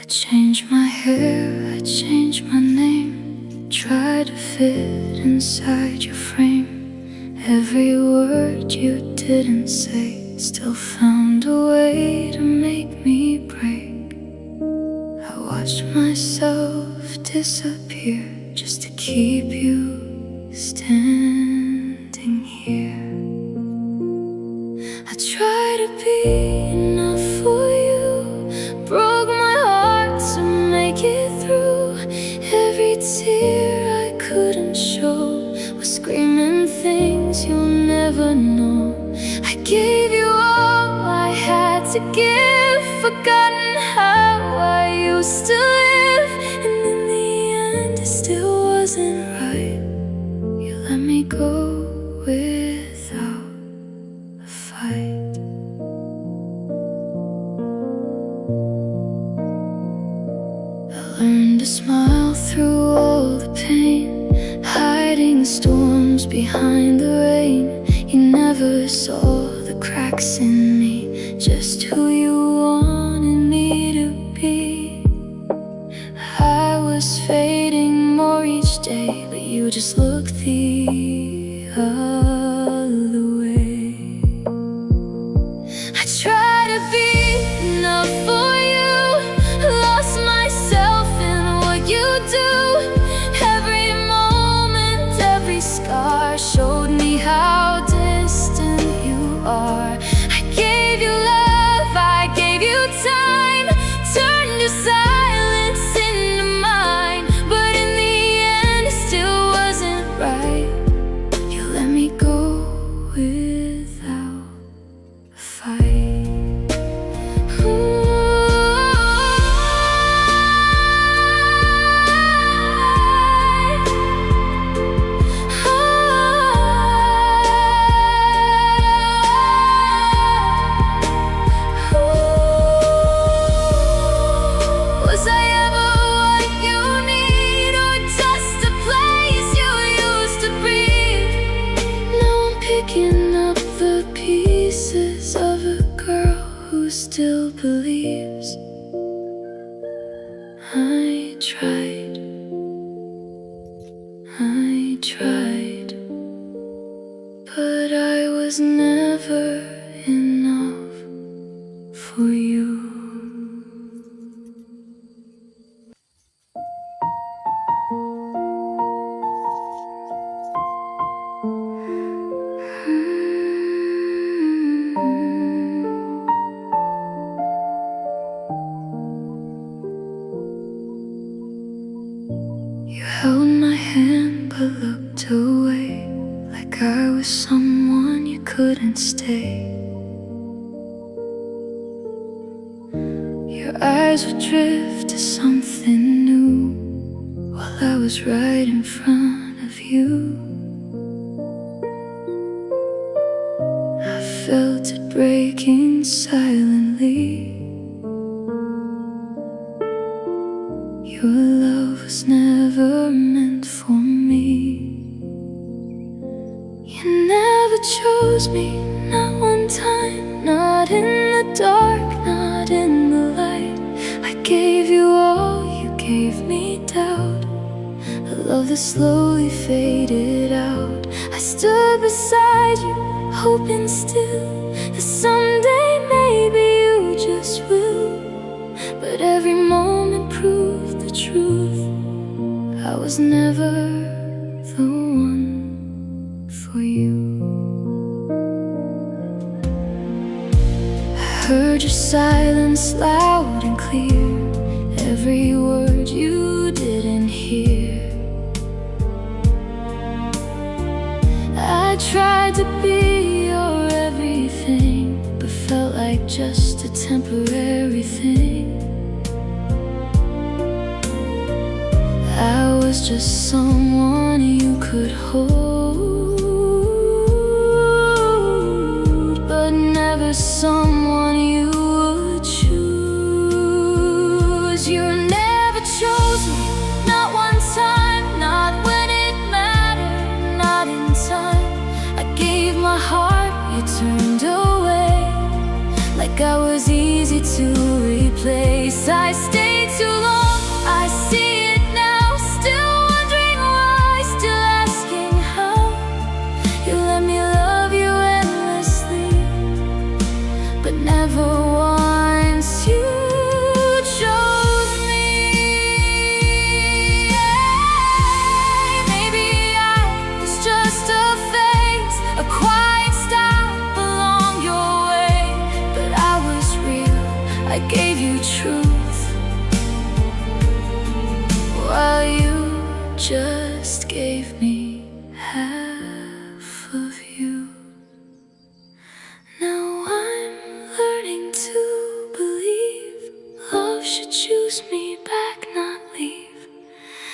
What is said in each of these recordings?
I changed my hair, I changed my name, tried to fit inside your frame. Every word you didn't say still found a way to make me break. I watched myself disappear just to keep you standing here. I tried to be enough for you, broke my heart to make it through. Every tear I couldn't show was screaming things you'll never know. I gave you all I had to give, forgotten how I used to live. And in the end it still wasn't right. You let me go without a fight. I learned to smile through all the pain, hiding storms behind the rain. You never saw the cracks in me, just who you wanted me to be. I was fading more each day, but you just looked the other way. I tried to be enough for you, lost myself in what you do. Every moment, every scar showed me how distant you are. I gave you love, I gave you time, turned your silence into mine. But in the end it still wasn't right. You let me go without a fight. Was I ever what you need, or just a place you used to breathe? Now I'm picking up the pieces of a girl who still believes. I tried, but I was never enough for you. You held my hand but looked away, like I was someone you couldn't stay. Your eyes would drift to something new while I was right in front of you. I felt it breaking silently. Your love was never meant for me. You never chose me, not one time, not in the dark, not in the light. I gave you all, you gave me doubt, a love that slowly faded out. I stood beside you, hoping still that someday maybe you just will. But every moment proved the truth, I was never the one for you. I heard your silence loud and clear, every word you didn't hear. I tried to be your everything, but felt like just a temporary thing. I was just someone you could hold, but never someone you would choose. You never chose me, not one time, not when it mattered, not in time. I gave my heart, you turned away, like I was easy to replace. I stayed too too long. I see it now, still wondering why, still asking how. You let me love you endlessly, but never once you chose me. Maybe I was just a phase, a quiet stop along your way, but I was real, I gave you truth, while you just gave me half of you. Now I'm learning to believe love should choose me back, not leave.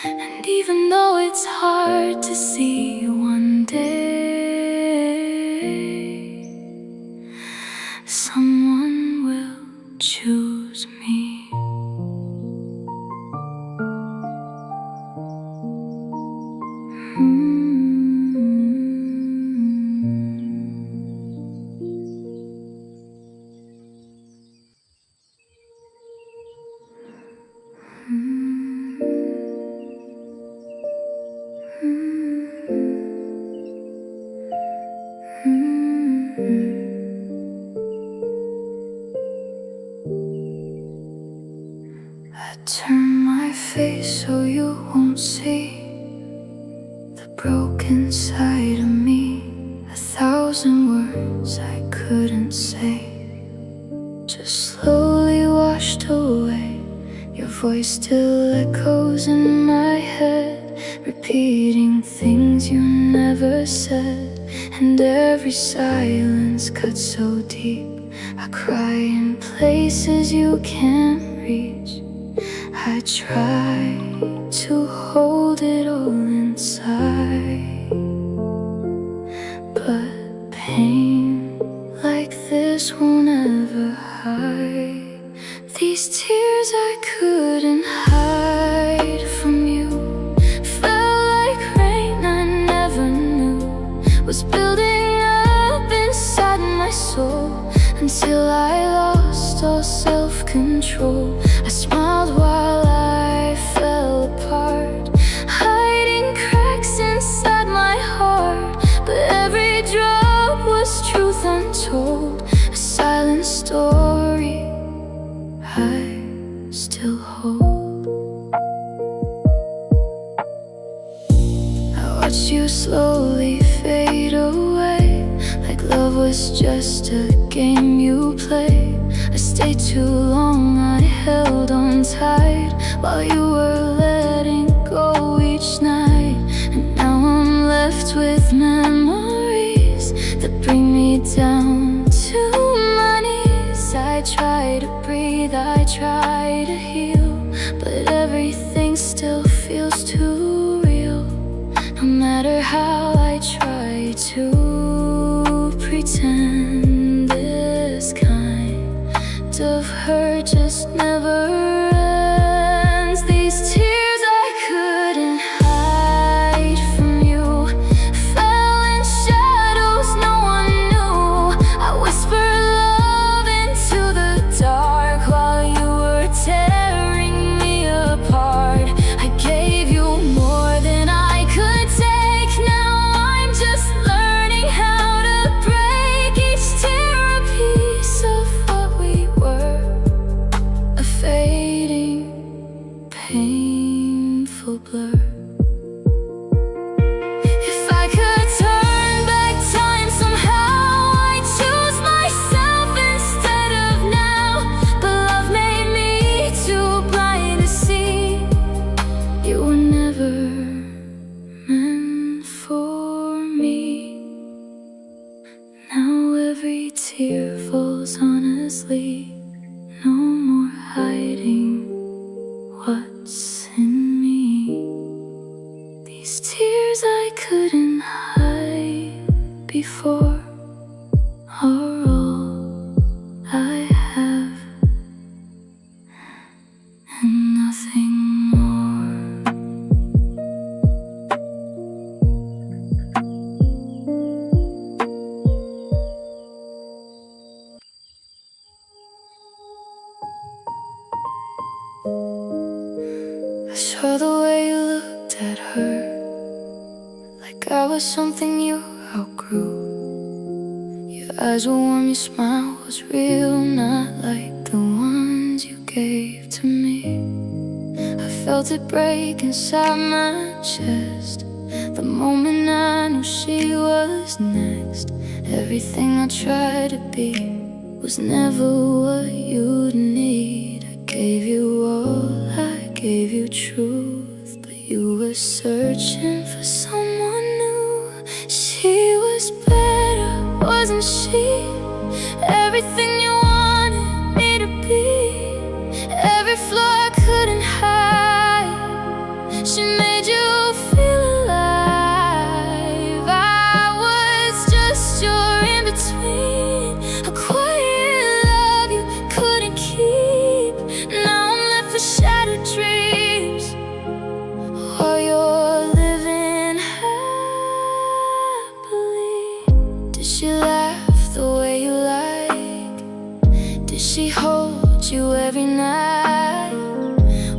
And even though it's hard to see, one day someone will choose me. I turn my face so you won't see the broken side of me. 1,000 words I couldn't say just slowly washed away. Your voice still echoes in my head, repeating things you never said. And every silence cuts so deep, I cry in places you can't reach. I try to hold it all inside, but pain like this won't ever hide. These tears I couldn't hide from you fell like rain I never knew was building up inside my soul, until I lost all self-control. I smiled while I fell apart, hiding cracks inside my heart, but every drop was truth untold, a silent story I still hold. I watched you slowly fade away, like love was just a game you played. I stayed too long, I held on tight while you were letting go each night. And now I'm left with memories that bring me down to my knees. I try to breathe, I try to heal, but everything still feels too real. No matter how I try to pretend, this kind of hurt just never ends. These tears I couldn't hide from you fell in shadows no one knew. I whispered love into the dark while you were tearing me apart. I gave you more than I could take. Now I'm just learning how to break each tear, a piece of what we were, a fading, painful blur. If I could turn back time somehow, I'd choose myself instead of now. But love made me too blind to see you were never meant for me. Now every tear falls honestly, no more hiding what's in me. These tears I couldn't hide before are all I have, and nothing more. saw the way you looked at her, like I was something you outgrew. Your eyes were warm, your smile was real, not like the ones you gave to me. I felt it break inside my chest the moment I knew she was next. Everything I tried to be was never what you'd need. I gave you all, I gave you truth, but you were searching for someone new. She was better, wasn't she? Everything you wanted me to be, every flaw I couldn't hide. She made you feel alive. I was just your in-between, a quiet love you couldn't keep. Now I'm left with shattered dreams while you're living happily. Did she laugh the way you like? Did she hold you every night?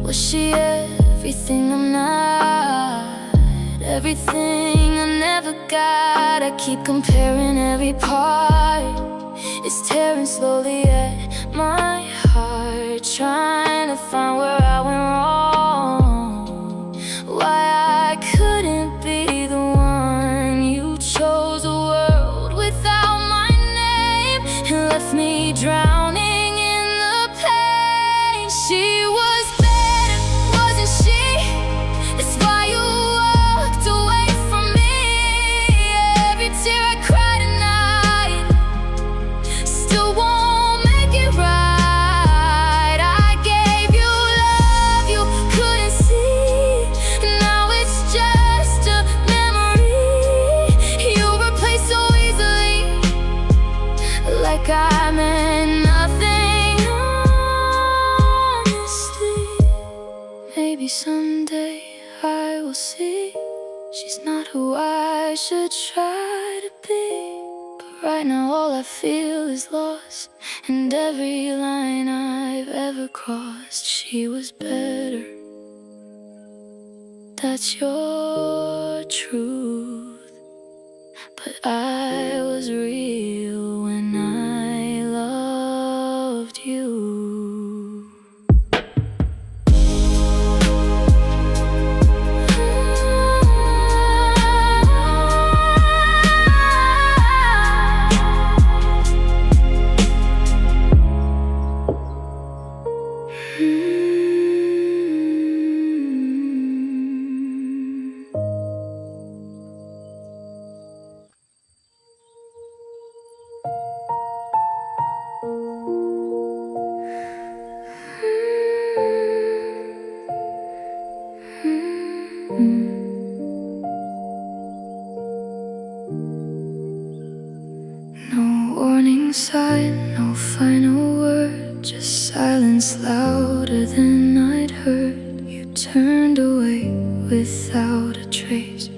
Was she everything I'm not? Everything I never got. I keep comparing every part. It's tearing slowly at my heart, trying to find where I went wrong, why I couldn't be the one. You chose a world without my name and left me drowning in the pain. She was better, wasn't she? That's why you walked away from me. Every tear I cried at night still won't make it right. I gave you love you couldn't see. Now it's just a memory you replaced so easily, like I meant nothing, honestly. Maybe someday I will see she's not who I should try to be. But right now all I feel is loss, and every line I've ever crossed. She was better, that's your truth, but I was real when I loved you. No warning sign, no final word, just silence louder than I'd heard. You turned away without a trace,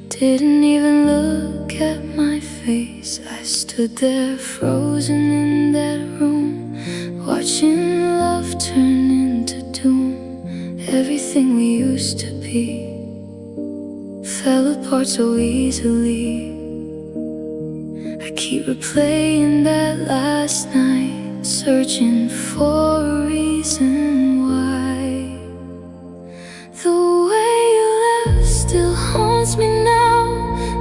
didn't even look at my face. I stood there frozen in that room, watching love turn into doom. Everything we used to be fell apart so easily. I keep replaying that last night, searching for a reason why. The way you left still haunts me now.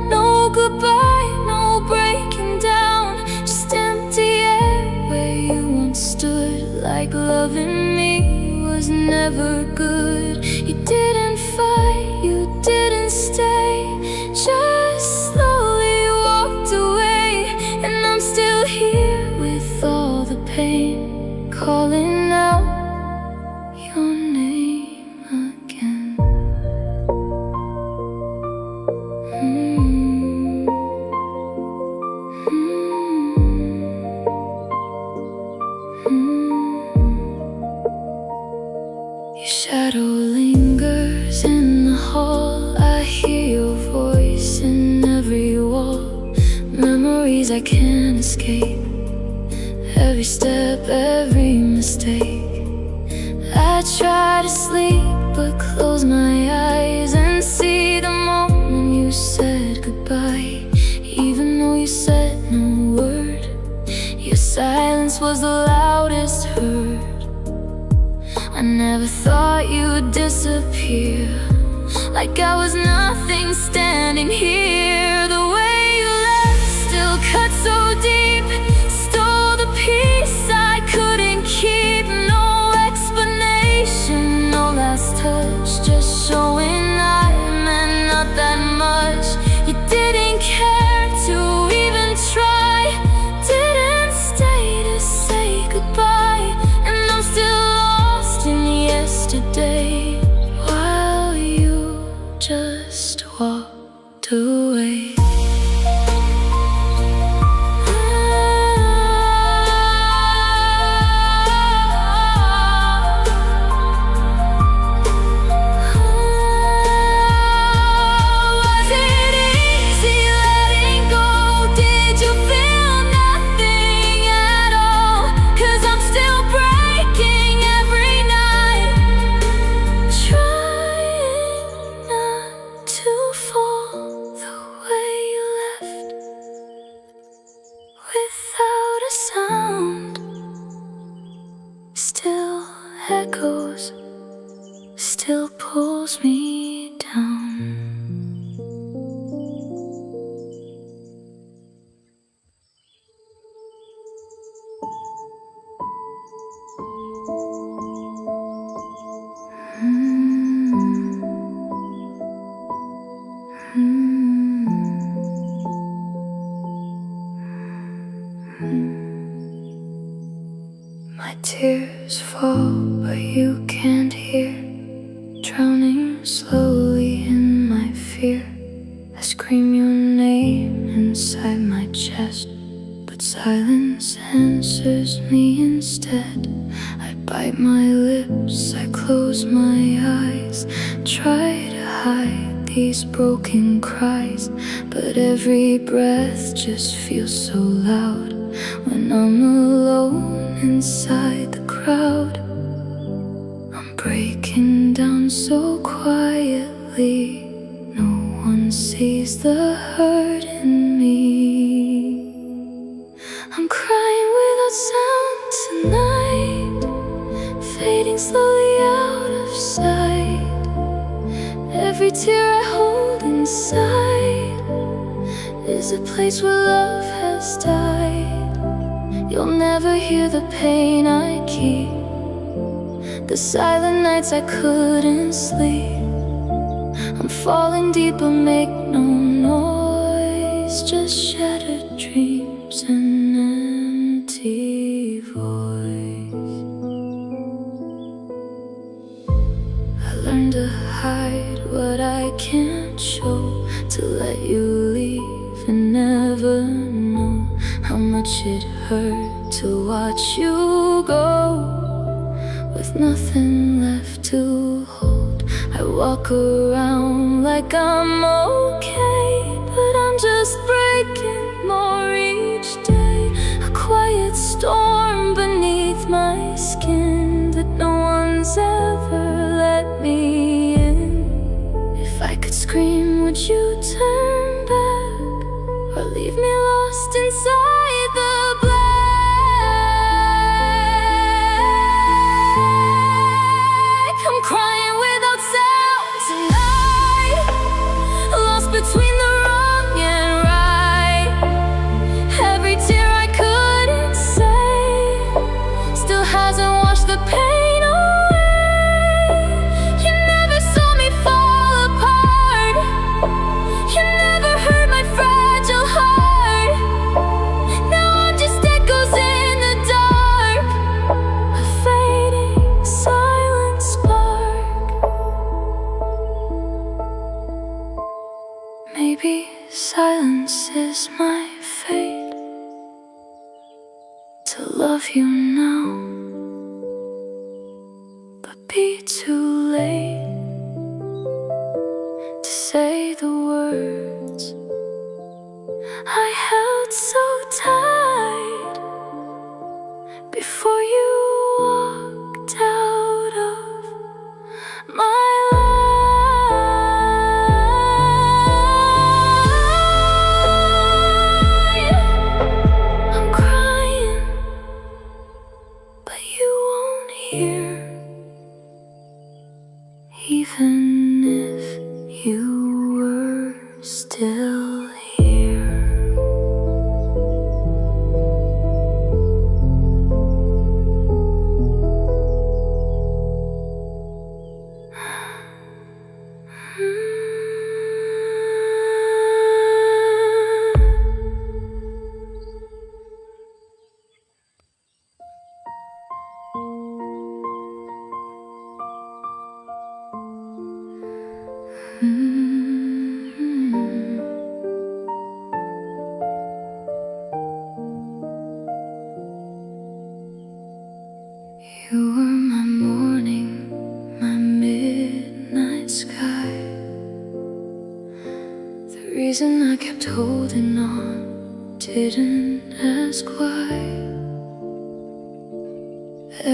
No goodbye, no breaking down, just empty air where you once stood, like loving me was never good. You didn't fight, you didn't stay, just slowly walked away. And I'm still here with all the pain, calling out your name again. Your shadow lingers in the hall. I hear your voice in every wall. Memories I can't escape, every step, every mistake. I try to sleep, but close my eyes and see the moment you said goodbye. Even though you said no word, your silence was the loudest heard. I never thought you'd disappear, like I was nothing standing here. The way you left still cut so deep, stole the peace I couldn't keep. No explanation, no last touch, just showing I meant not that much. You didn't care to even try, didn't stay to say goodbye, and I'm still lost in yesterday, while you just walked away. Without a sound, still echoes, still pulls me down. My tears fall, but you can't hear, drowning slowly in my fear. I scream your name inside my chest, but silence answers me instead. I bite my lips, I close my eyes, try to hide these broken cries, but every breath just feels so loud when I'm alone inside the crowd. I'm breaking down so quietly, no one sees the hurt in me. I'm crying without sound tonight, fading slowly out of sight. Every tear I hold inside is a place where love has died. You'll never hear the pain I keep, the silent nights I couldn't sleep. I'm falling deep but make no noise, just shattered dreams and empty voice. I learned to hide what I can't show, to let you leave and never know how much it hurt to watch you go, with nothing left to hold. I walk around like I'm okay, but I'm just breaking more each day. A quiet storm beneath my skin that no one's ever let me in. If I could scream, would you turn back, or leave me lost inside the black? I'm crying without sound tonight, lost between the wrong and right. Every tear I couldn't say still hasn't washed the pain away. You never saw me fall apart, you never heard my fragile heart. Now I'm just echoes in the dark, a fading silent spark. Maybe silence is my fate, to love you now, but be too late to say the words I held so tight before you walked out of my here, even if you were still here. You were my morning, my midnight sky. The reason I kept holding on, didn't ask why.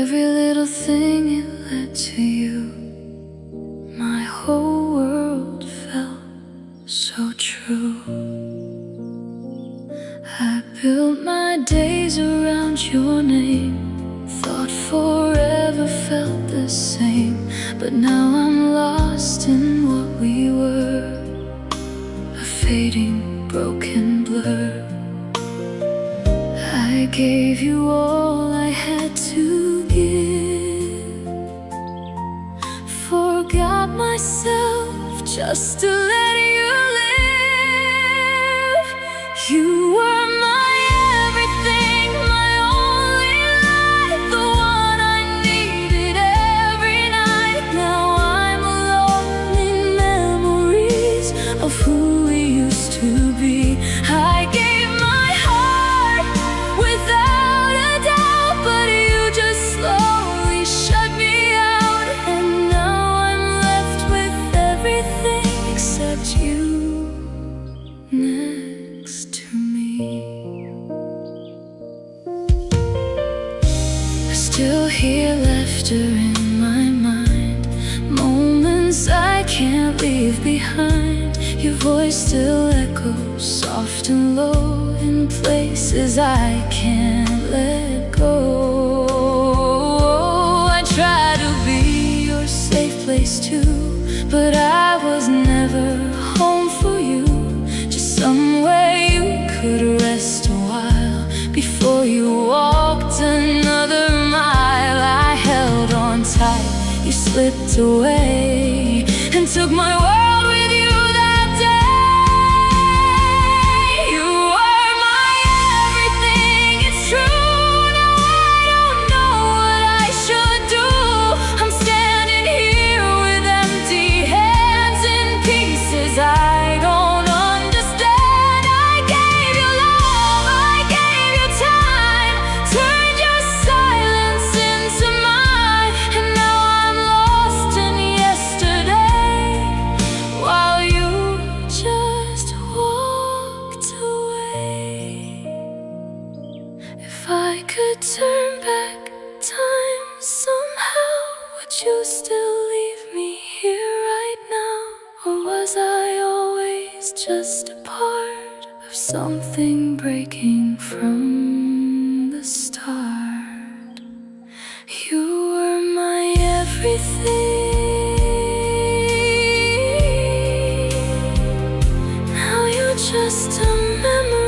Every little thing it led to you. My whole world felt so true. I built my days around your name, thought forever felt the same. But now I'm lost in what we were, a fading, broken blur. I gave you all I had to give, forgot myself just to let you live. You were my everything, my only light, the one I needed every night. Now I'm alone in memories of who we used to be. I gave my heart without a doubt, but you just slowly shut me out. And now I'm left with everything except you next to me. I still hear laughter in my mind, moments I can't leave behind. Your voice still echoes soft and low in places I can't let go. I try to be your safe place too, but I was never home for you. Just somewhere you could rest a while before you walked another mile. I held on tight, you slipped away and took my world with you that day. You were my everything, it's true. Now I don't know what I should do. I'm standing here with empty hands in pieces I don't understand. I gave you love, I gave you time, turned your silence into mine. And now I'm lost in yesterday, while you just walked away. If I could turn back time somehow, would you still leave me here right now? Or was I always just a part of something breaking from the start? You were my everything, now you're just a memory.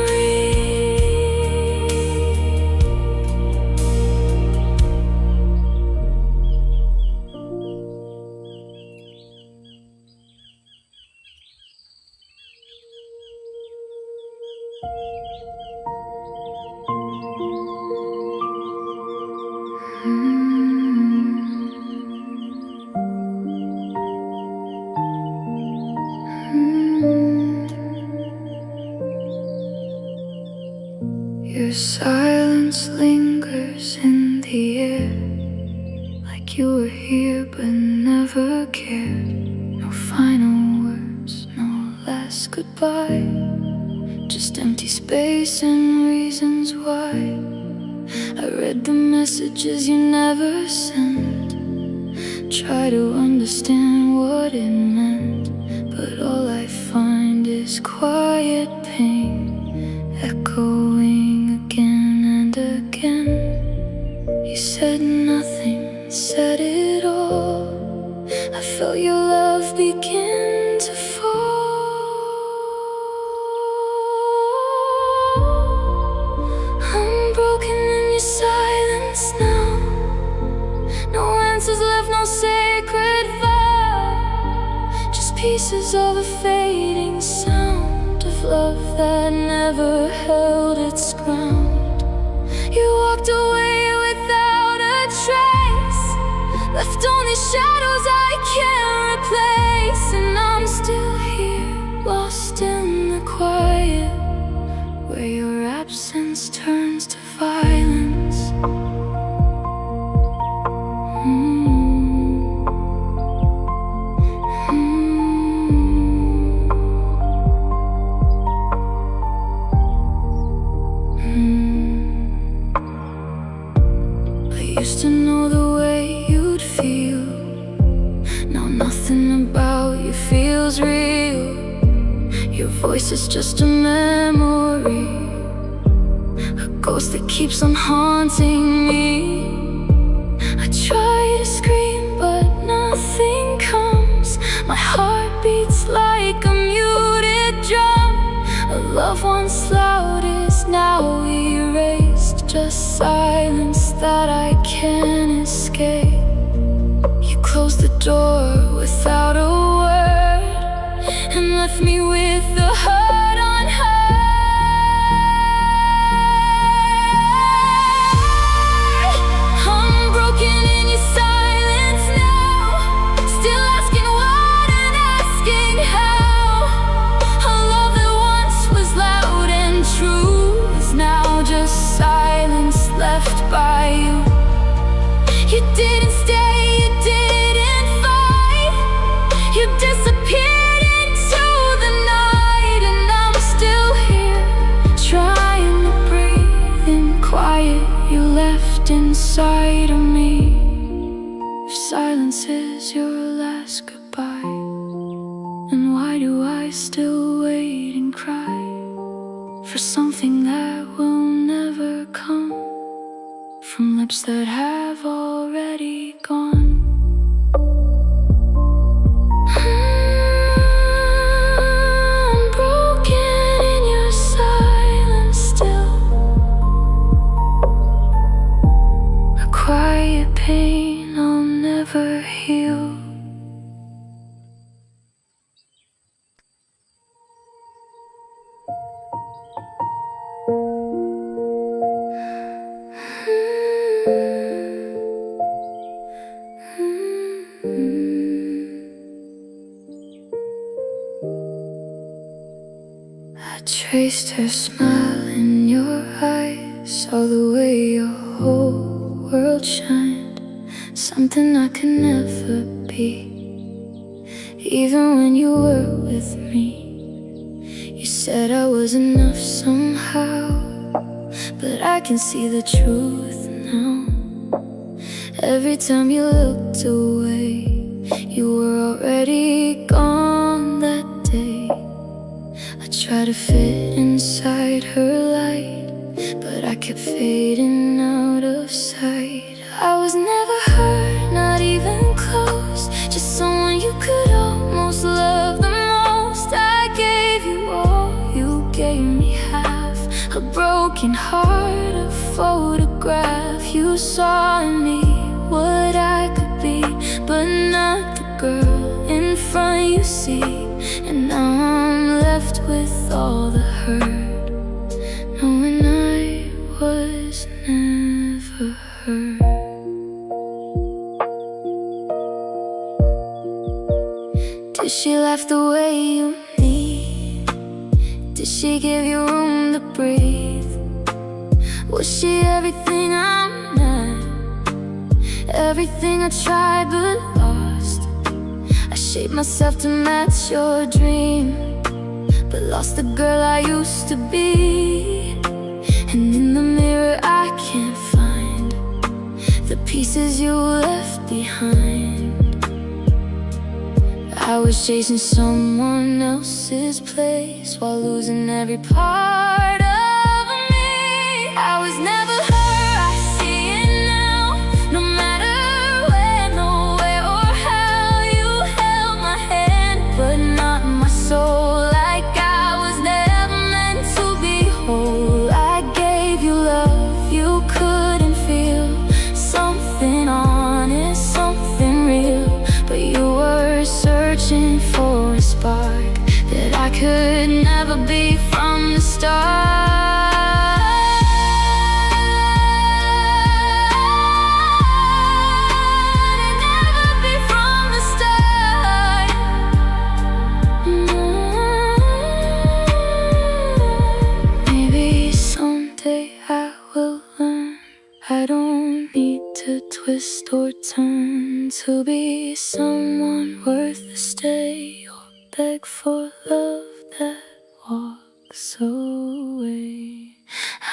Your silence lingers in the air, like you were here but never cared. No final words, no last goodbye, just empty space and reasons why. I read the messages you never sent, try to understand what it meant, but all I find is quiet pain, echoing again and again. You said nothing, said said it all. I felt your love begin to fall. I'm broken in your silence now. No answers left, no sacred vow. Just pieces of a fading sound of love that never held its ground. You walked away without a trace, left only shadows I can't replace. And I'm still here, lost in the quiet, where your absence turns to violence. I used to know the way you'd feel. Now nothing about you feels real. Your voice is just a memory, a ghost that keeps on haunting me. I try to scream but nothing comes. My heart beats like a muted drum. A love once loud is now erased, just silence that I can't escape. You closed the door without a word and left me with the hurt on hurt. I'm broken in your silence now, still asking what and asking how. A love that once was loud and true is now just silence left by you. You didn't stay, you didn't fight, you disappeared into the night. And I'm still here, trying to breathe in quiet you left inside of me. If silence is your last goodbye, then why do I still wait and cry for something that will never come from lips that have already gone? I'm broken in your silence still, a quiet pain I'll never heal. I traced her smile in your eyes, saw the way your whole world shined, something I could never be. Even when you were with me, you said I was enough somehow, but I can see the truth now. Every time you looked away, you were already gone that day. I tried to fit inside her light, but I kept fading out of sight. I was never hurt, not even close, just someone you could almost love the most. I gave you all, you gave me half, a broken heart, a photograph. You saw in me what I could be, but not the girl in front you see. And now I'm left with all the hurt, knowing I was never hurt. Did she laugh the way you need? Did she give you room to breathe? Was she everything I'm not? Everything I tried but lost. I shaped myself to match your dream, but lost the girl I used to be. And in the mirror I can't find the pieces you left behind. I was chasing someone else's place while losing every part of me. I was never her, I see it now. No matter where searching for a spark that I could never be from the start. I don't need to twist or turn to be someone worth the stay, or beg for love that walks away.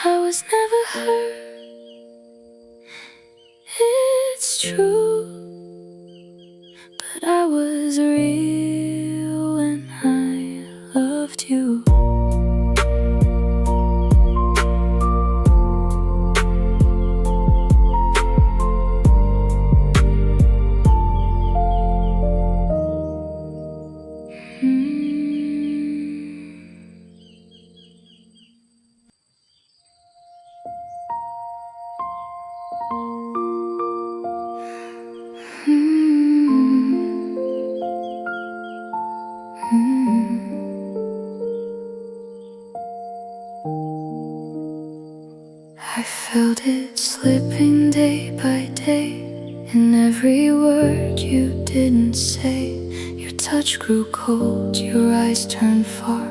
I was never hurt, it's true, but I was real when I loved you. I felt it slipping day by day, in every word you didn't say. Your touch grew cold, your eyes turned far,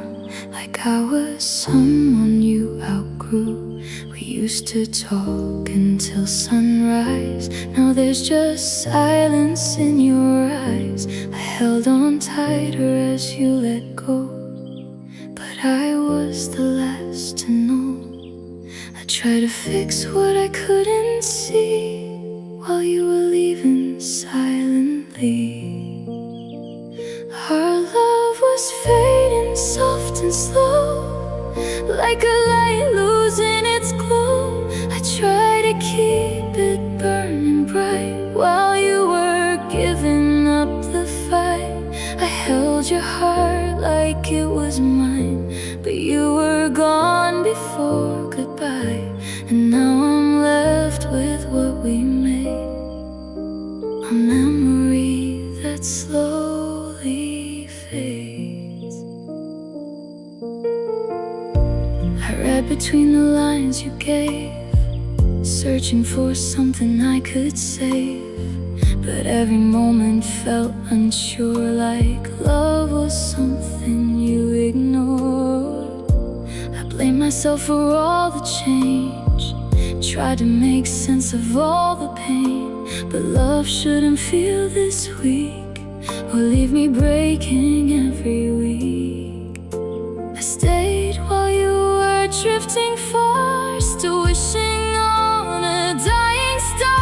like I was someone you outgrew. We used to talk until sunrise, now there's just silence in your eyes. I held on tighter as you let go, but I was the last to know. I tried to fix what I couldn't see while you were leaving silently. Our love was fading soft and slow, like a light losing its glow. I tried to keep it burning bright while you were giving up the fight. I held your heart like it was mine, but you were gone before goodbye. And now I'm left with what we made, a memory that slowly fades. I read between the lines you gave, searching for something I could save, but every moment felt unsure, like love was something you ignored. I blame myself for all the change, tried to make sense of all the pain, but love shouldn't feel this weak, or leave me breaking every week. I stayed while you were drifting far, still wishing on a dying star.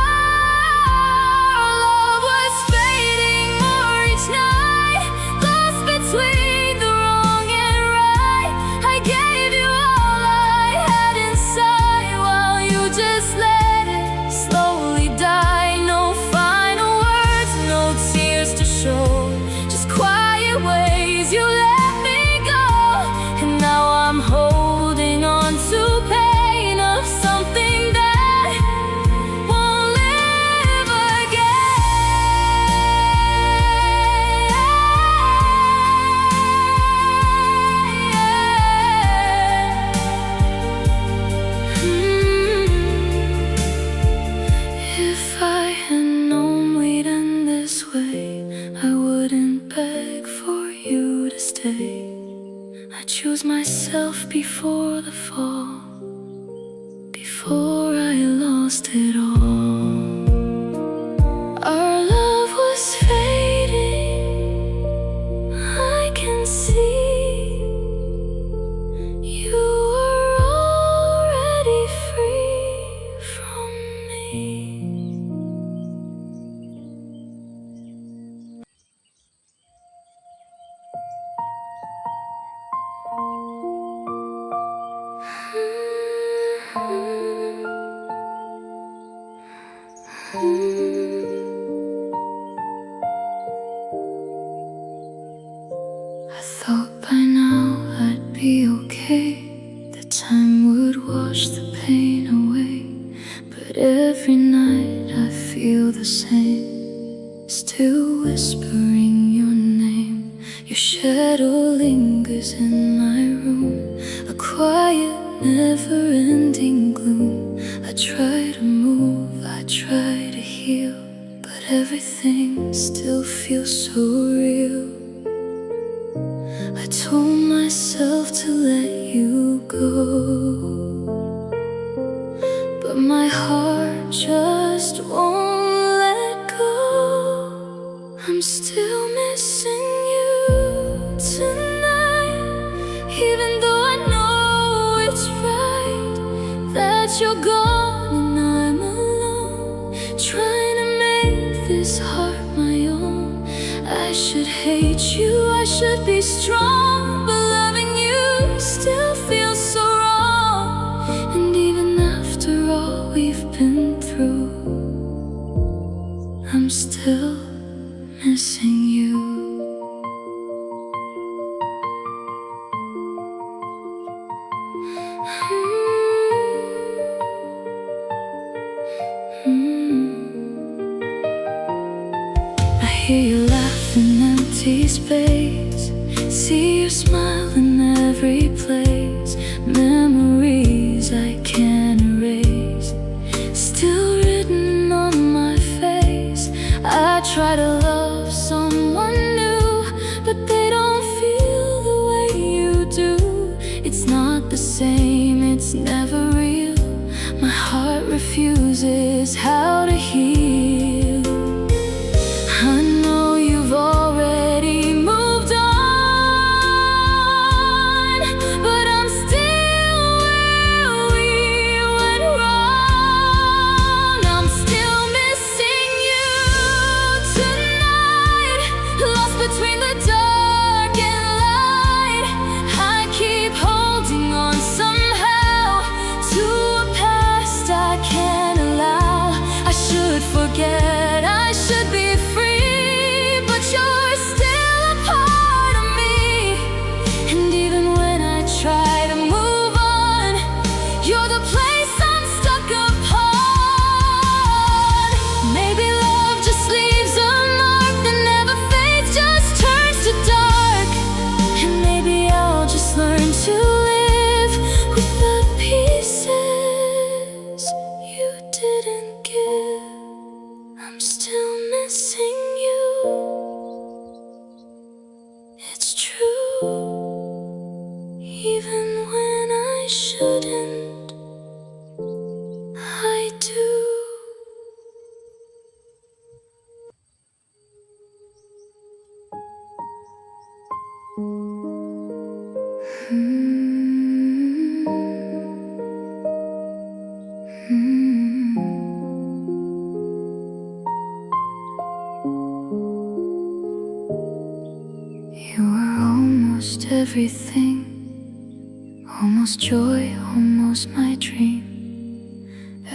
Love was fading more each night, lost between the wrong and right. I gave you all I had inside, while you just let it slowly die. No final words, no tears to show, just quiet ways you let me go. And now I'm holding on to pain of something that won't live again. If I had known we'd end this way, I wouldn't beg for you to stay. I choose myself before the fall, before I lost it all. Our love was fading, I can see. You were already free from me. I thought by now I'd be okay, that time would wash the pain away, but every night I feel the same, still whispering your name. Your shadow lingers in my room, a quiet, never-ending gloom. I try to move, I try to heal, but everything still feels so real. I told myself to let you go, but my heart just won't let go. I'm still missing you tonight, even though I know it's right that you're gone and I'm alone, trying to make this heart my own. I should hate you, I should be strong, but loving you still feels so wrong. And even after all we've been through, I'm still missing you. I hear you laugh in empty space, see your smile in every place. Memories I can't erase, still written on my face. I try to love someone new, but they don't feel the way you do. It's not the same, it's never real. My heart refuses how to heal. I know you've already moved on, but I'm still where we went wrong. I'm still missing you tonight, lost between the dark and light. I keep holding on somehow to a past I can't allow. I should forget, I should be free, but you're still a part of me. And even when I try to move on, you're the place I'm stuck upon. Maybe love just leaves a mark that never fades, just turns to dark. And maybe I'll just learn to live with the pieces you didn't give. I'm still missing you, it's true. Even when I shouldn't, I do. You were almost everything, almost joy, almost my dream.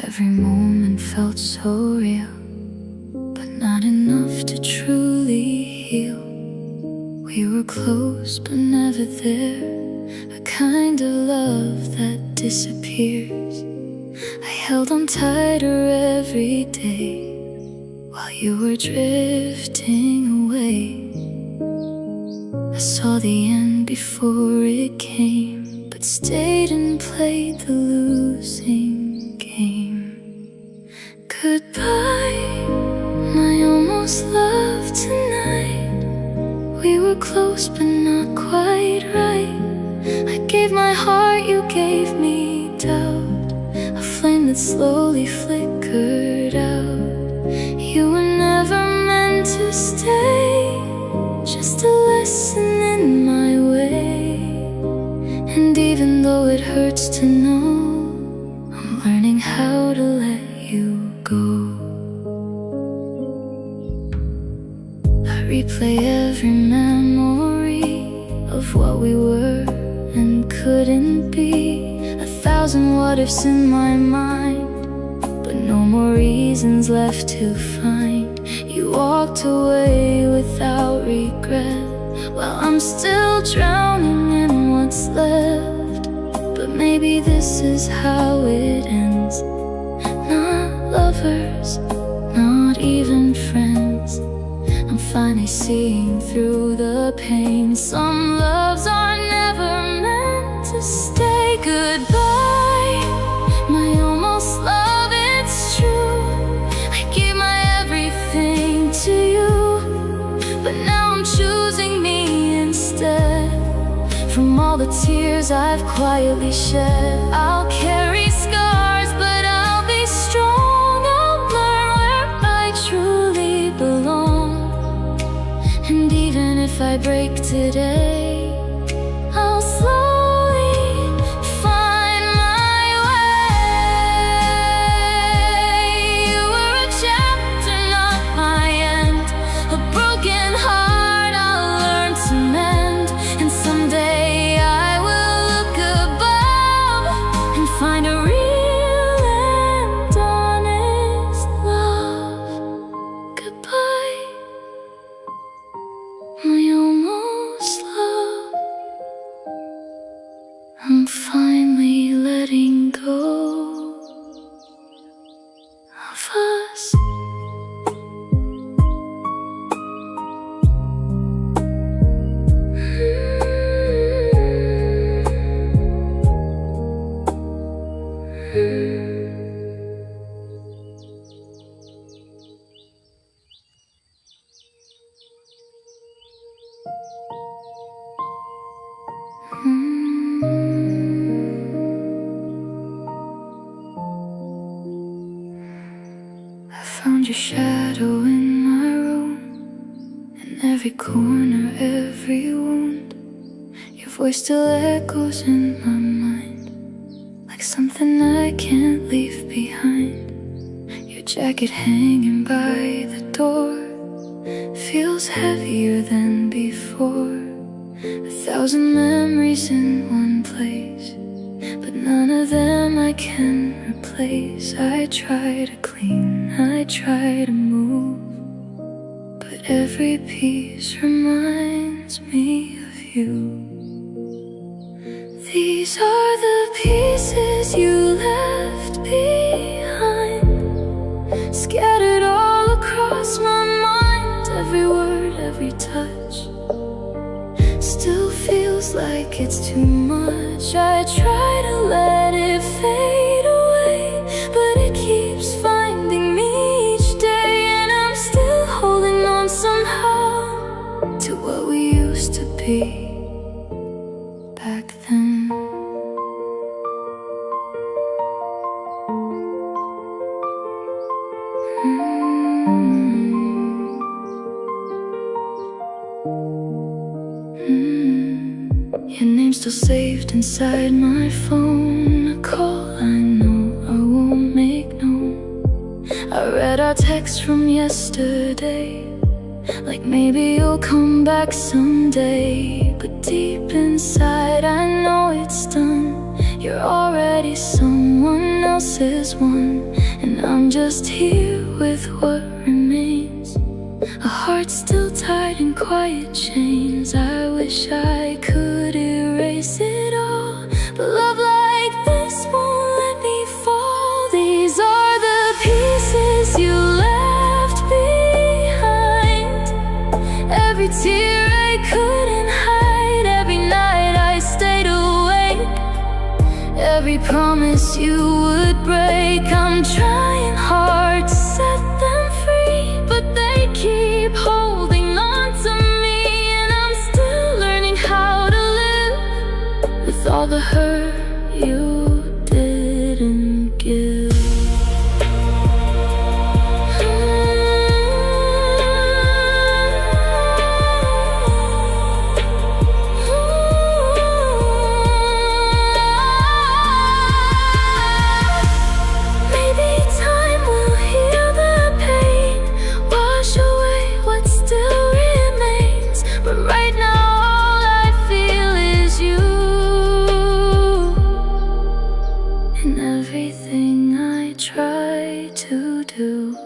Every moment felt so real, but not enough to truly heal. We were close but never there, a kind of love that disappears. I held on tighter every day while you were drifting away. I saw the end before it came, but stayed and played the losing game. Goodbye, my almost love tonight. We were close but not quite right. I gave my heart, you gave me doubt, a flame that slowly flickered out. You were never meant to stay, just a lesson in my way. And even though it hurts to know, I'm learning how to let you go. I replay every memory of what we were and couldn't be. 1,000 what ifs in my mind, but no more reasons left to find. You walked away without regret, while I'm still drowning in what's left. But maybe this is how it ends. Not lovers, not even friends. I'm finally seeing through the pain. Some loves are never meant to stay. Goodbye, my almost love, it's true. I gave my everything to you, but now I'm choosing me instead. From all the tears I've quietly shed, I'll carry scars, but I'll be strong. I'll learn where I truly belong. And even if I break today, I'll slowly find my way. You were a chapter, not my end. A broken heart I'll learn to mend. And someday I will look above and find a real and honest love. Goodbye, my almost love. I'm finally letting go of us. I found your shadow in my room, in every corner, every wound. Your voice still echoes in my mind, like something I can't leave behind. Your jacket hanging by the door feels heavier than before. 1,000 memories in one place, but none of them I can replace. I try to clean, I try to move, but every piece reminds me of you. These are the pieces you left behind, scattered all across my mind. Every word, every touch still feels like it's too much. I try to let it fade away, but it keeps finding me each day. And I'm still holding on somehow to what we used to be back then. Your name's still saved inside my phone, a call I know I won't make known. I read our text from yesterday, like maybe you'll come back someday. But deep inside I know it's done. You're already someone else's one, and I'm just here with what remains. A heart still tied in quiet chains. I wish I could erase it all, but love like this won't let me fall. These are the pieces you left behind, every tear I couldn't hide, every night I stayed awake, every promise you would break. I'm trying hard to set them free, but they keep holding on to me. And I'm still learning how to live with all the hurt you didn't give. Everything I try to do,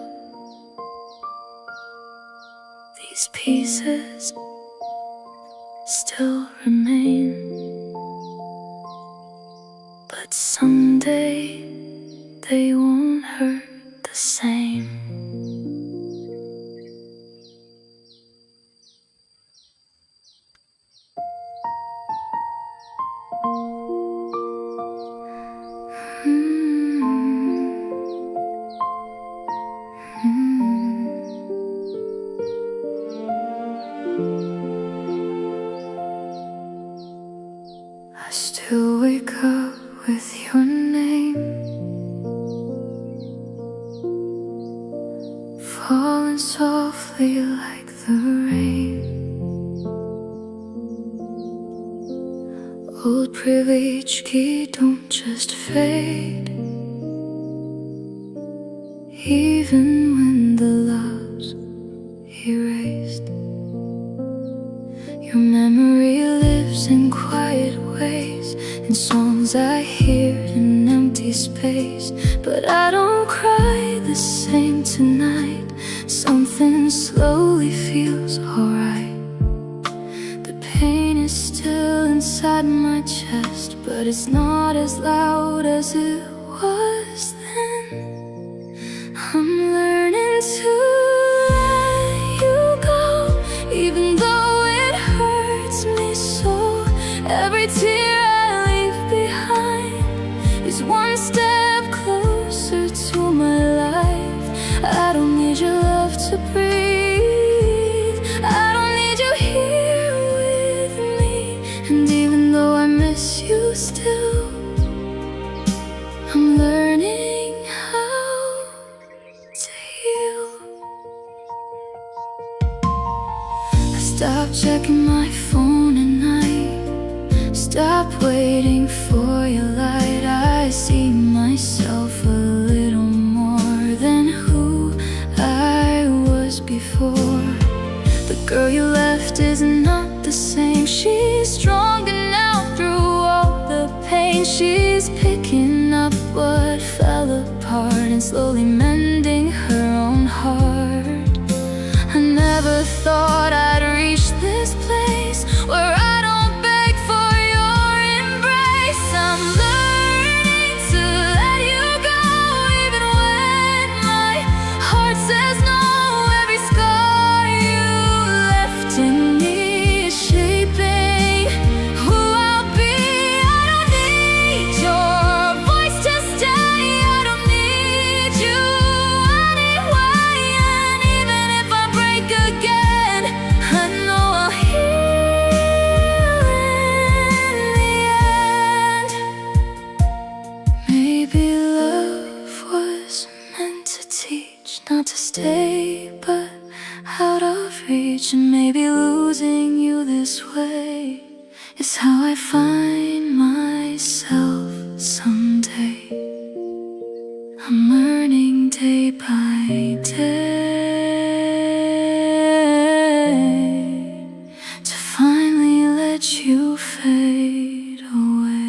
these pieces still remain. But someday they won't hurt the same. still wake up with your name falling softly like the rain. Old privilege key don't just fade, even when the love's erased. Your memory lives in quiet ways, in songs I hear in empty space. But I don't cry the same tonight. Something slowly feels alright. The pain is still inside my chest, but it's not as loud as it was then. I'm learning to let you go, even though it hurts me so. Every tear I leave behind is one step closer to my life. I don't need your love to breathe, I don't need you here with me. And even though I miss you still, I'm learning how to heal. I stopped checking my phone at night, stop waiting for your light. I see myself a little more than who I was before. The girl you left is not the same. She's stronger now through all the pain. She's picking up what fell apart and slowly mending her own heart. I never thought I'd reach this place where I don't beg for your embrace. I'm learning to let you go, even when my heart says no. Every scar you left in me is shaping who I'll be. I don't need your voice to stay, I don't need you anyway. And even if I break again, I know I'll heal in the end. Maybe love was meant to teach, not to stay, but out of reach. And maybe losing you this way is how I find myself someday. I'm learning day by day to finally let you fade away.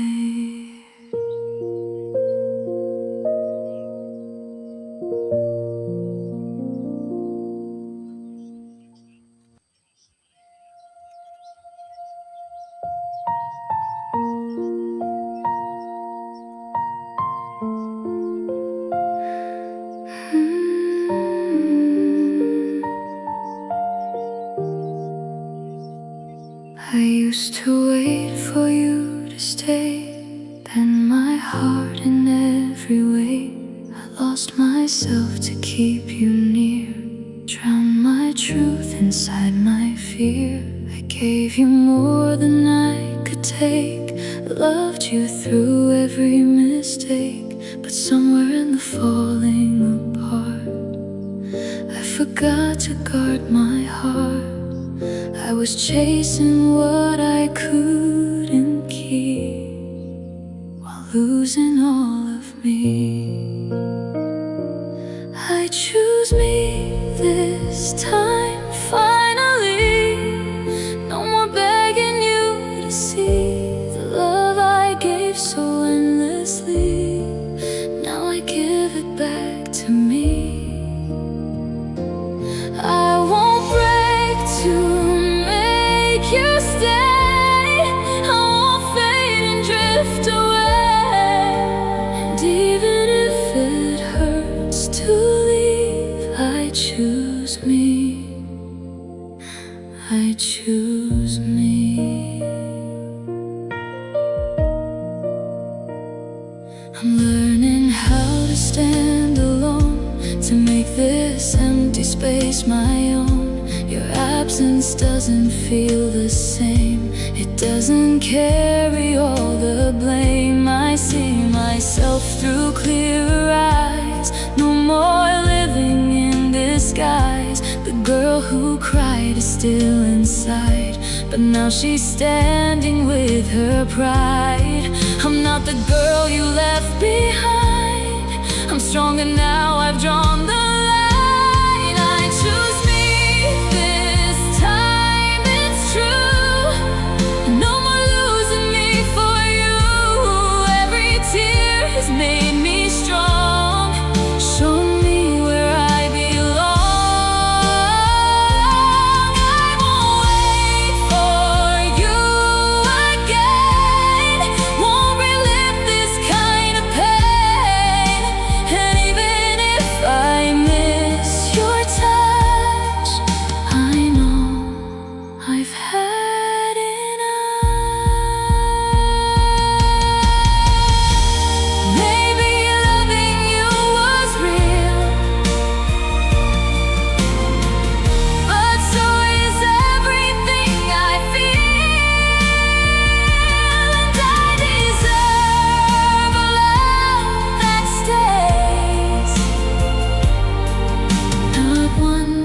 I used to wait for you to stay, bend my heart in every way. I lost myself to keep you near, drowned my truth inside my fear. I gave you more than I could take, loved you through every mistake. But somewhere in the falling apart, I forgot to guard my heart. I was chasing what I couldn't keep while losing all of me. I choose me this time, finally. No more begging you to see the love I gave so endlessly. Now I give it back to me. I won't break to you stay, I won't fade and drift away. And even if it hurts to leave, I choose me, I choose me. I'm learning how to stand alone, to make this empty space my own. Your absence absence doesn't feel the same. It doesn't carry all the blame. I see myself through clearer eyes. No more living in disguise. The girl who cried is still inside, but now she's standing with her pride. I'm not the girl you left behind. I'm stronger now, I've drawn the line. I choose me this time, it's true. No more losing me for you. Every tear has made me strong, shown me where I belong. I won't wait for you again, won't relive this kind of pain. And even if I miss your touch, I know I've had enough. Maybe loving you was real, but so is everything I feel. And I deserve a love that stays, not one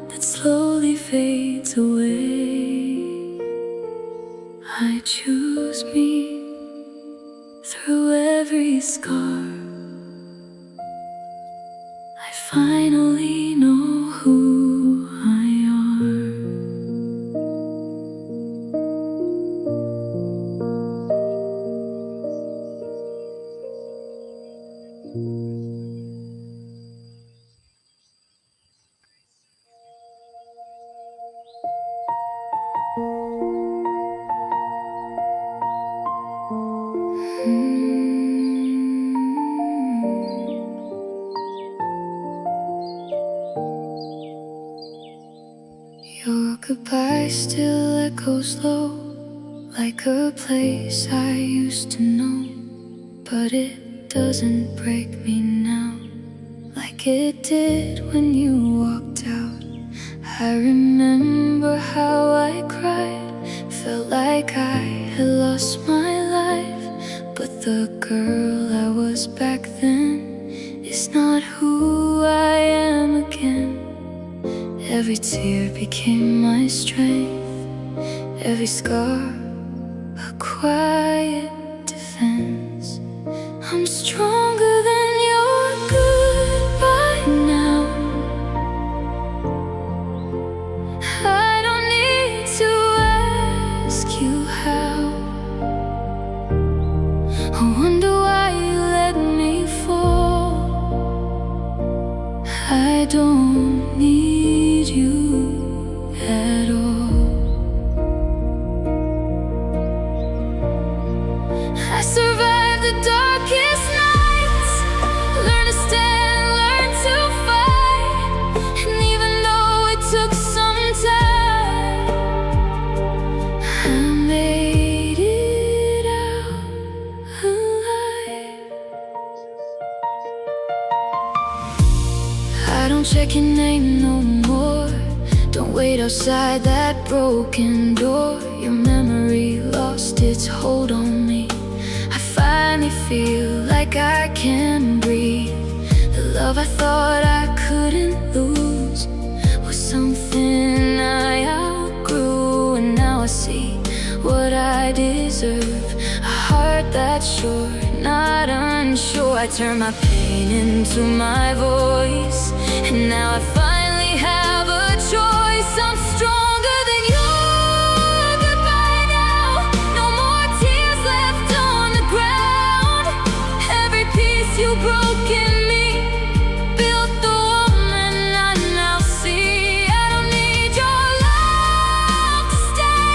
that slowly fades away. I choose me through every scar. I finally know who I are. Your goodbye still echoes low, like a place I used to know. But it doesn't break me now, like it did when you walked out. I remember how I cried, felt like I had lost my life. But the girl I was back then is not who I am again. Every tear became my strength, every scar a quiet defense. I'm stronger than your goodbye now. I don't need to ask you how. I wonder why you let me fall. I don't need you at all. I survived the darkest nights, learned to stand, learned to fight. And even though it took some time, I made it out alive. I don't check your name no more, don't wait outside that broken door. Your memory lost its hold on me. I finally feel like I can breathe. The love I thought I couldn't lose was something I outgrew. And now I see what I deserve, a heart that's sure, not unsure. I turn my pain into my voice, and now I finally have a choice. I'm stronger than your goodbye now. No more tears left on the ground. Every piece you broke in me built the woman I now see. I don't need your love to stay.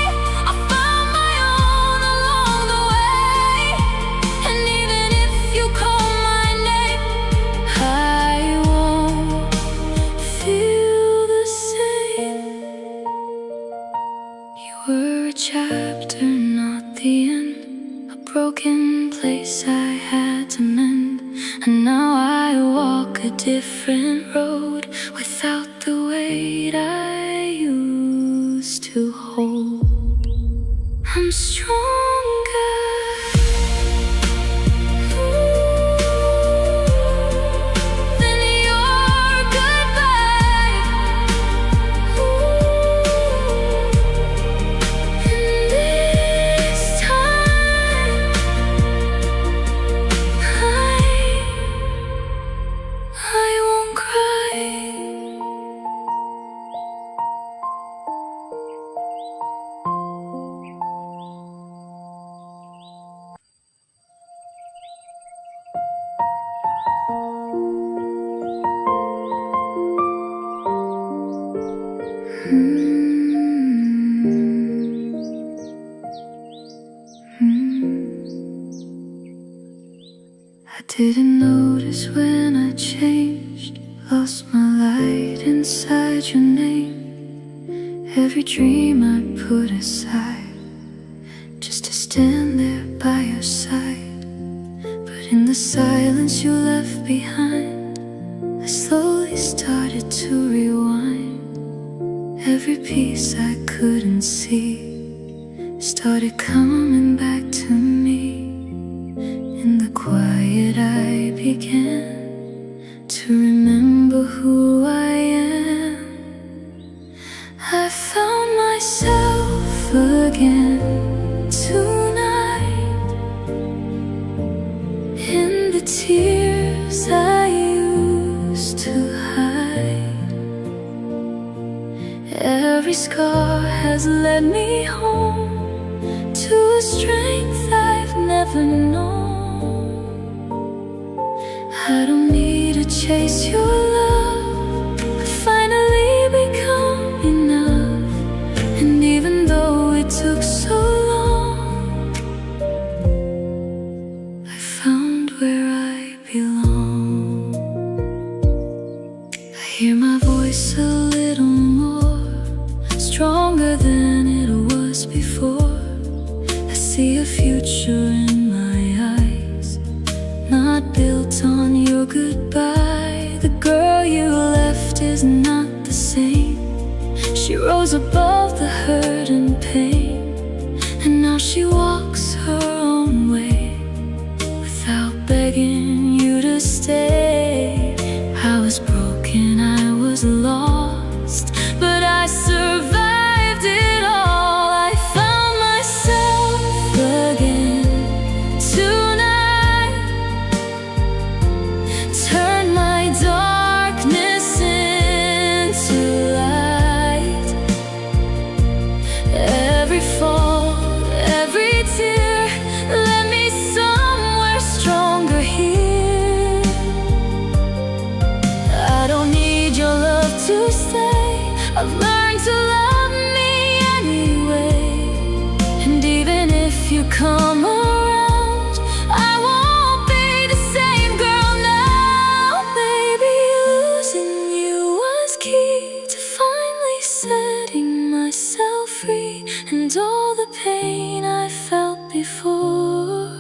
I found my own along the way. And even if you call my name, I won't feel the same. You were a chapter, not the end, a broken place I had to mend. And now I walk a different road without the weight I used. I didn't notice when I changed, lost my light inside your name. Every dream I put aside, just to stand there by your side. But in the silence you left behind, I slowly started to rewind. Every piece I couldn't see started coming back to me. In the quiet I began to remember who I am. I found myself again tonight, in the tears I used to hide. Every scar has led me home to a strength I've never known. I don't need to chase your love, I finally become enough. And even though it took so long, I found where I belong. I hear my voice a little more, stronger than it was before. I see a future in my eyes, not built on your goodbye. The girl you left is not the same. She rose above the hurt and pain, and now she walks her own way without begging you to stay. I was broken, I was lost, but I survived it all. I found myself again tonight, turn my darkness into light. Every fall, every tear led me somewhere stronger here. I don't need your love to stay, I've learned to love me anyway. And even if you come around, I won't be the same girl now. Maybe losing you was key to finally setting myself free. And all the pain I felt before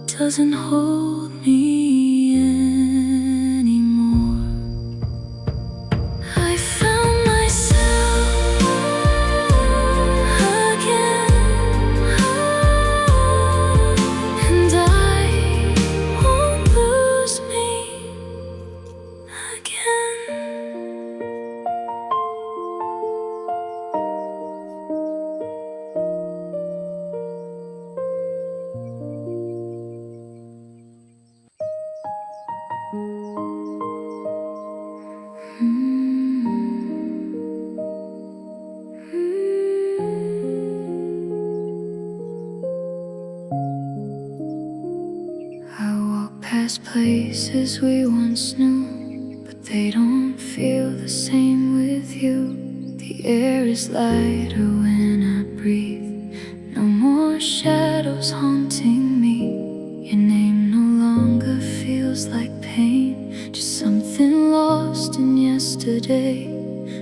doesn't hold me anymore. I found myself again, and I won't lose me again. I walk past places we once knew, but they don't feel the same with you. The air is lighter when I breathe, no more shadows haunting me. Your name no longer feels like pain, just something lost in yesterday.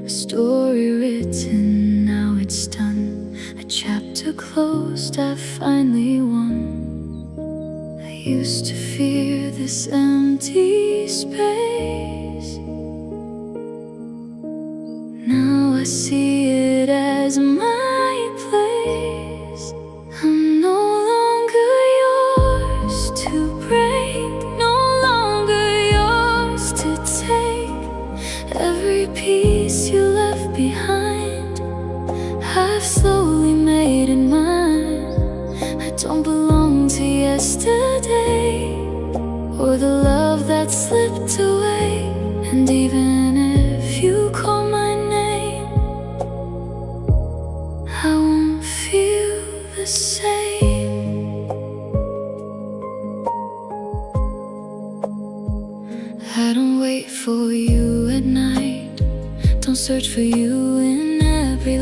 A story written, now it's done, a chapter closed, I finally won. I used to fear this empty space, now I see it as my place. I'm no longer yours to break, no longer yours to take. Every piece you left behind, I've slowly made it mine. I don't belong to yesterday, or the love that slipped away. And even if you call my name, I won't feel the same. I don't wait for you at night, don't search for you in every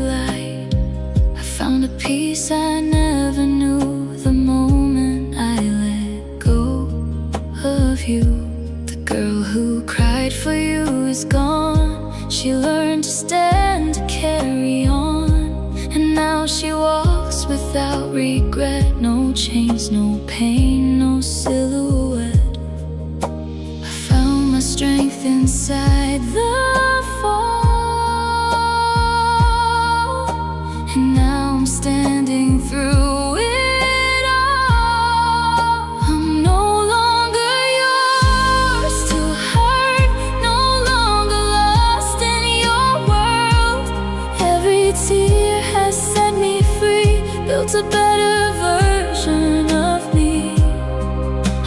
chains, no pain, no silhouette. I found my strength inside the fall, and now I'm standing through it all. I'm no longer yours to hurt, no longer lost in your world. Every tear has set me free, built a better version of me.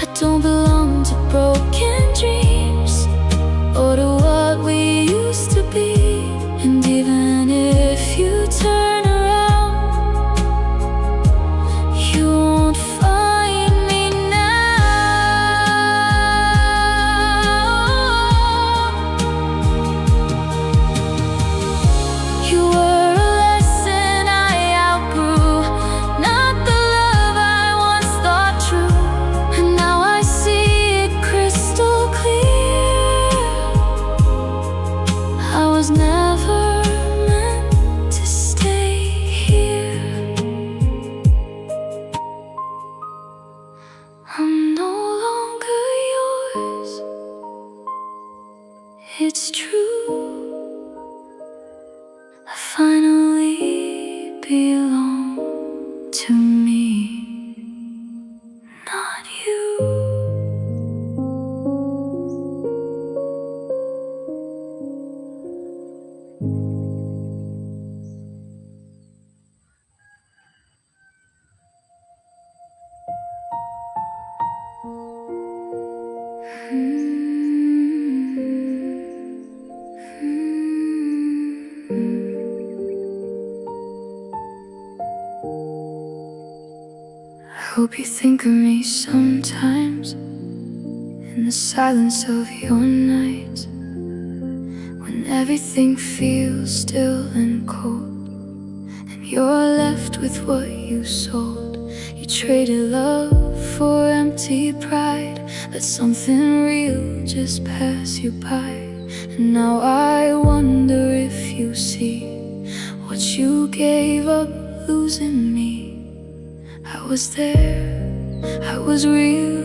I don't belong to broken dreams or to what we used to be. And even if you turn around, you won't find me now. You were a lesson I outgrew, not the love I once thought true. And now I see it crystal clear. I was never meant to stay here. I'm no longer yours, it's true. I finally belong to me, not you. I hope you think of me sometimes in the silence of your night, when everything feels still and cold, and you're left with what you sold. You traded love for empty pride, let something real just pass you by. And now I wonder if you see what you gave up losing me. I was there, I was real,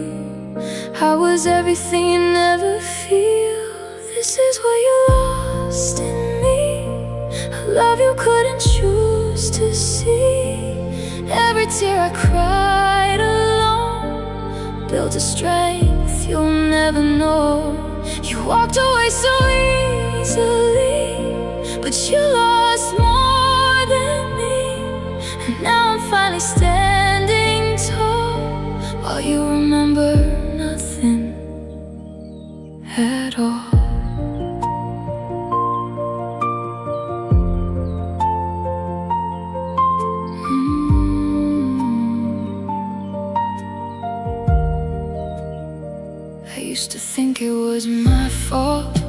I was everything you never feel. This is what you lost in me, a love you couldn't choose to see. Every tear I cried alone built a strength you'll never know. You walked away so easily, but you lost more than me. And now I'm finally standing tall, while you remember nothing at all. I used to think it was my fault,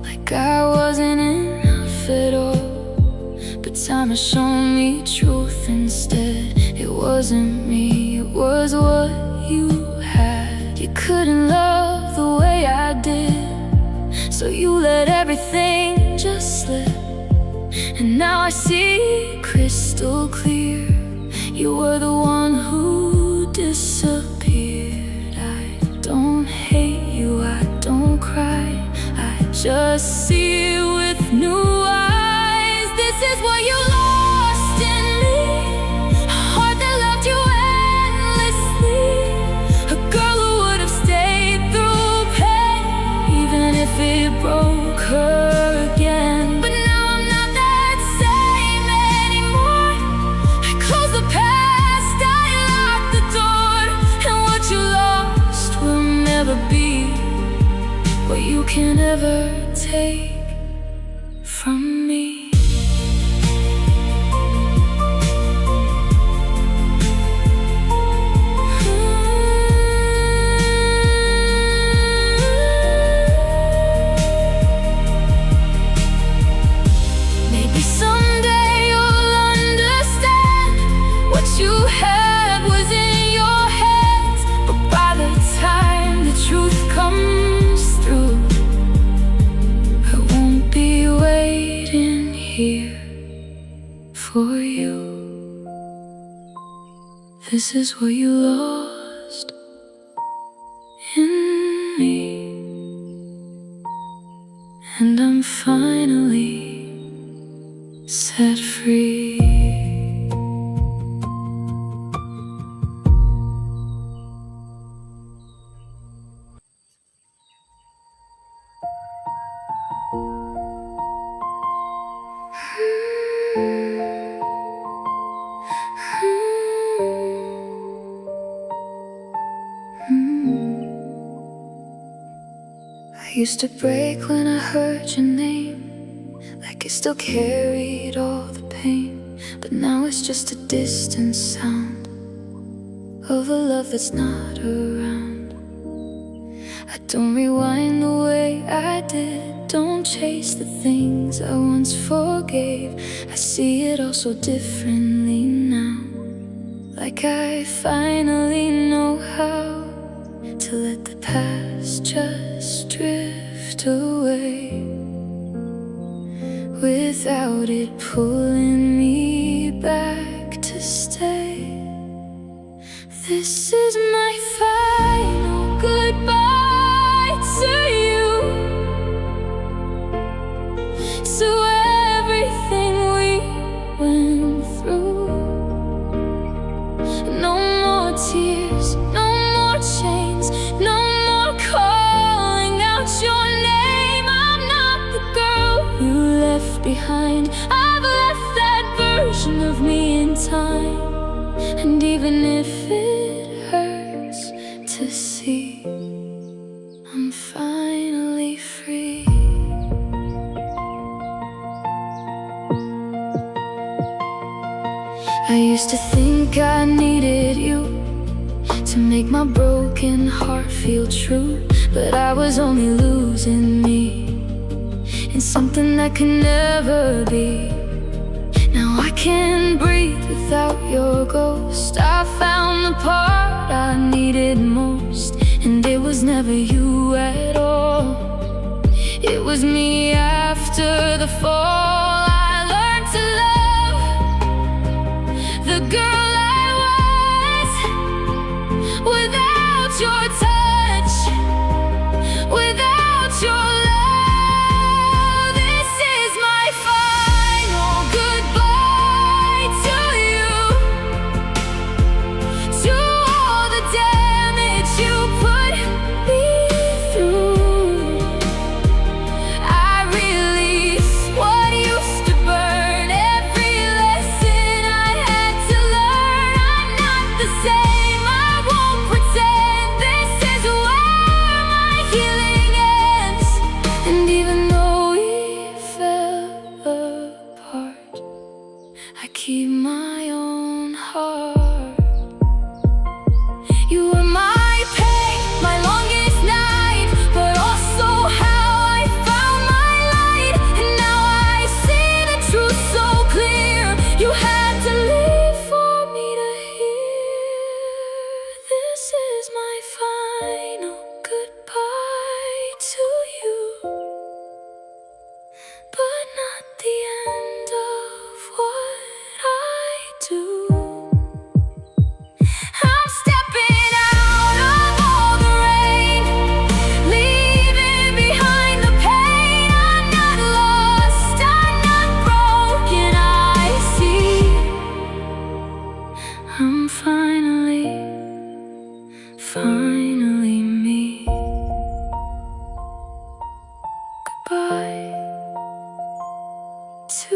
like I wasn't enough at all. But time has shown me truth instead. It wasn't me, it was what you had. You couldn't love the way I did, so you let everything just slip. And now I see crystal clear, you were the one who disappeared. I don't hate you, I don't cry, I just see it with new eyes. This is what you lost in me, a heart that loved you endlessly, a girl who would have stayed through pain, even if it broke her again. But now I'm not that same anymore. I close the past, I lock the door, and what you lost will never be what you can ever take from me. Maybe someday you'll understand what you had was in your hands. But by the time the truth comes through, I won't be waiting here for you. This is what you lost in me, and I'm finally set free. I used to break when I heard your name, like it still carried all the pain. But now it's just a distant sound of a love that's not around. I don't rewind the way I did, don't chase the things I once forgave. I see it all so differently now, like I finally know how to let the past just drift away, without it pulling me back to stay. This is my final goodbye to you, to everything we went through. No more tears, no more chains, no more calling out your name. I'm not the girl you left behind. I've left that version of me in time, and even if it hurts to see, I'm finally free. I used to think I needed you to make my broken heart feel true, but I was only losing me in something that could never be. Now I can't breathe without your ghost. I found the part I needed most, and it was never you at all. It was me after the fall. I learned to love the girl I was, without your touch, without your love. This is my final goodbye to you, to all the damage you put me through. I release what used to burn, every lesson I had to learn. I'm not the same, I won't pretend. This is where my healing ends. And even though we fell apart, I keep my own heart. You were my pain, my longest night, but also how I found my light. And now I see the truth so clear. You had to live for me to hear. This is my final goodbye to you, but not the end of what I do. I'm stepping out of all the rain, leaving behind the pain. I'm not lost, I'm not broken, I see. I'm finally me. Goodbye to